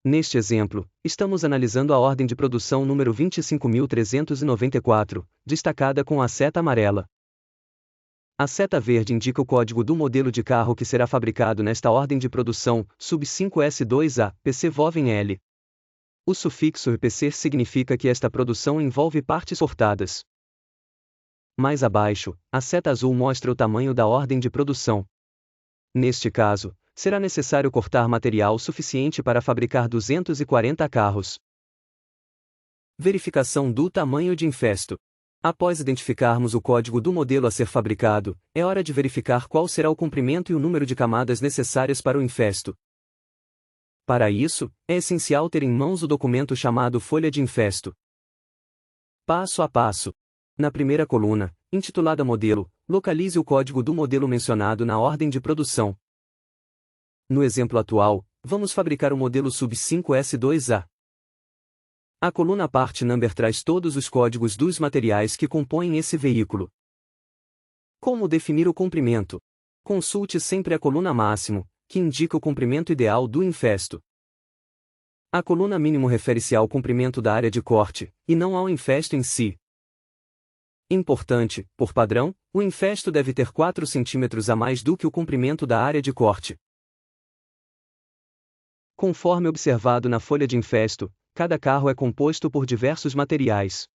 Neste exemplo, estamos analisando a ordem de produção número 25.394, destacada com a seta amarela. A seta verde indica o código do modelo de carro que será fabricado nesta ordem de produção, sub-5S2A, PC-VOVEN-L. O sufixo EPC significa que esta produção envolve partes cortadas. Mais abaixo, a seta azul mostra o tamanho da ordem de produção. Neste caso, será necessário cortar material suficiente para fabricar 240 carros. Verificação do tamanho de infesto. Após identificarmos o código do modelo a ser fabricado, é hora de verificar qual será o comprimento e o número de camadas necessárias para o infesto. Para isso, é essencial ter em mãos o documento chamado Folha de Infesto. Passo a passo. Na primeira coluna, intitulada Modelo, localize o código do modelo mencionado na ordem de produção. No exemplo atual, vamos fabricar o modelo Sub-5S2A. A coluna Part Number traz todos os códigos dos materiais que compõem esse veículo. Como definir o comprimento? Consulte sempre a coluna Máximo, que indica o comprimento ideal do infesto. A coluna Mínimo refere-se ao comprimento da área de corte, e não ao infesto em si. Importante, por padrão, o infesto deve ter 4 cm a mais do que o comprimento da área de corte. Conforme observado na folha de infesto, cada carro é composto por diversos materiais.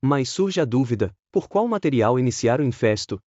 Mas surge a dúvida: por qual material iniciar o infesto?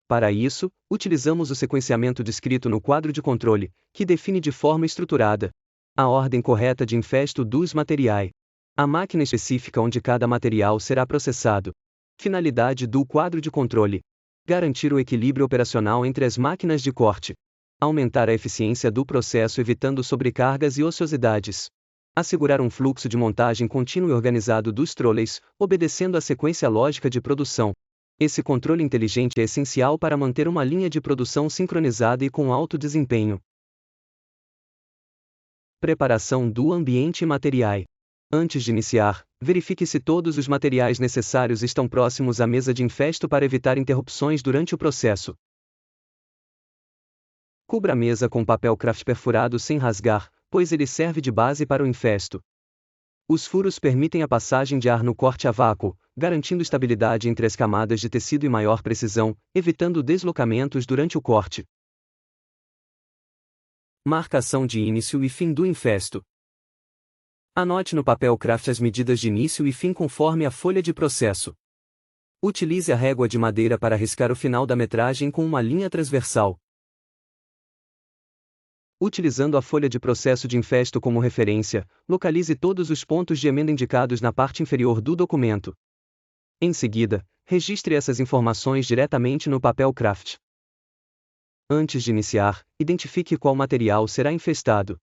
Para isso, utilizamos o sequenciamento descrito no quadro de controle, que define de forma estruturada a ordem correta de infesto dos materiais, a máquina específica onde cada material será processado. Finalidade do quadro de controle: garantir o equilíbrio operacional entre as máquinas de corte, aumentar a eficiência do processo evitando sobrecargas e ociosidades, assegurar um fluxo de montagem contínuo e organizado dos trolleys, obedecendo à sequência lógica de produção. Esse controle inteligente é essencial para manter uma linha de produção sincronizada e com alto desempenho. Preparação do ambiente e materiais. Antes de iniciar, verifique se todos os materiais necessários estão próximos à mesa de infesto para evitar interrupções durante o processo. Cubra a mesa com papel craft perfurado sem rasgar, pois ele serve de base para o infesto. Os furos permitem a passagem de ar no corte a vácuo, garantindo estabilidade entre as camadas de tecido e maior precisão, evitando deslocamentos durante o corte. Marcação de início e fim do infesto. Anote no papel craft as medidas de início e fim conforme a folha de processo. Utilize a régua de madeira para riscar o final da metragem com uma linha transversal. Utilizando a folha de processo de infesto como referência, localize todos os pontos de emenda indicados na parte inferior do documento. Em seguida, registre essas informações diretamente no papel craft. Antes de iniciar, identifique qual material será infestado.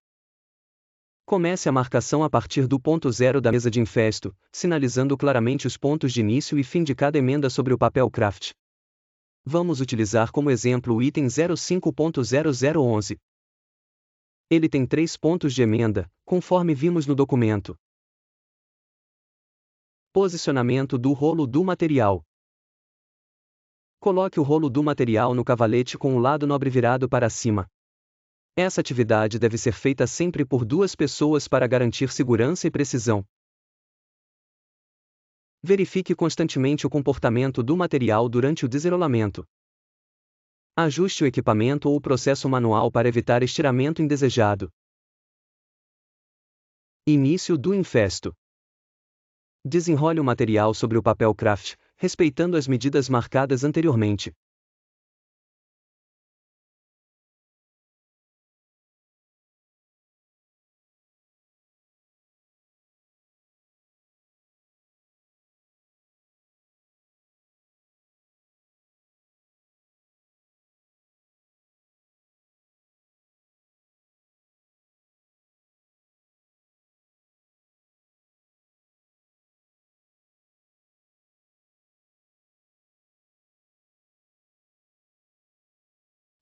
Comece a marcação a partir do ponto 0 da mesa de infesto, sinalizando claramente os pontos de início e fim de cada emenda sobre o papel craft. Vamos utilizar como exemplo o item 05.0011. Ele tem 3 pontos de emenda, conforme vimos no documento. Posicionamento do rolo do material. Coloque o rolo do material no cavalete com o lado nobre virado para cima. Essa atividade deve ser feita sempre por 2 pessoas para garantir segurança e precisão. Verifique constantemente o comportamento do material durante o desenrolamento. Ajuste o equipamento ou o processo manual para evitar estiramento indesejado. Início do infesto. Desenrole o material sobre o papel craft, respeitando as medidas marcadas anteriormente.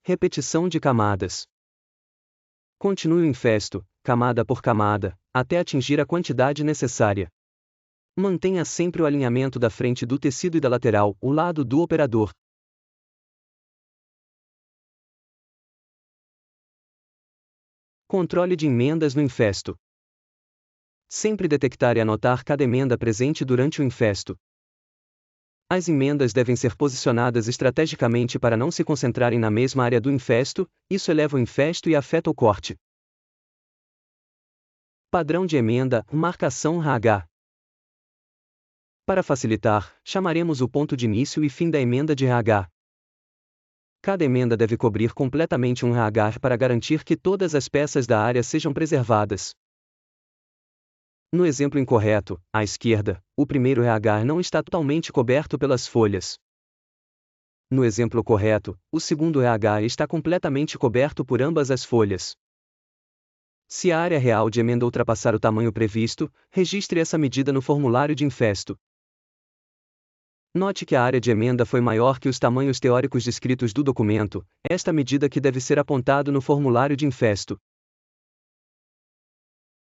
Repetição de camadas. Continue o infesto, camada por camada, até atingir a quantidade necessária. Mantenha sempre o alinhamento da frente do tecido e da lateral, o lado do operador. Controle de emendas no infesto. Sempre detectar e anotar cada emenda presente durante o infesto. As emendas devem ser posicionadas estrategicamente para não se concentrarem na mesma área do infesto, isso eleva o infesto e afeta o corte. Padrão de emenda, marcação RH. Para facilitar, chamaremos o ponto de início e fim da emenda de RH. Cada emenda deve cobrir completamente um RH para garantir que todas as peças da área sejam preservadas. No exemplo incorreto, à esquerda, o primeiro RH não está totalmente coberto pelas folhas. No exemplo correto, o segundo RH está completamente coberto por ambas as folhas. Se a área real de emenda ultrapassar o tamanho previsto, registre essa medida no formulário de infesto. Note que a área de emenda foi maior que os tamanhos teóricos descritos do documento, esta medida que deve ser apontado no formulário de infesto.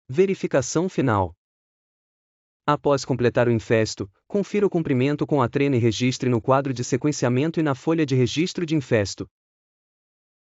Verificação final. Após completar o infesto, confira o cumprimento com a trena e registre no quadro de sequenciamento e na folha de registro de infesto.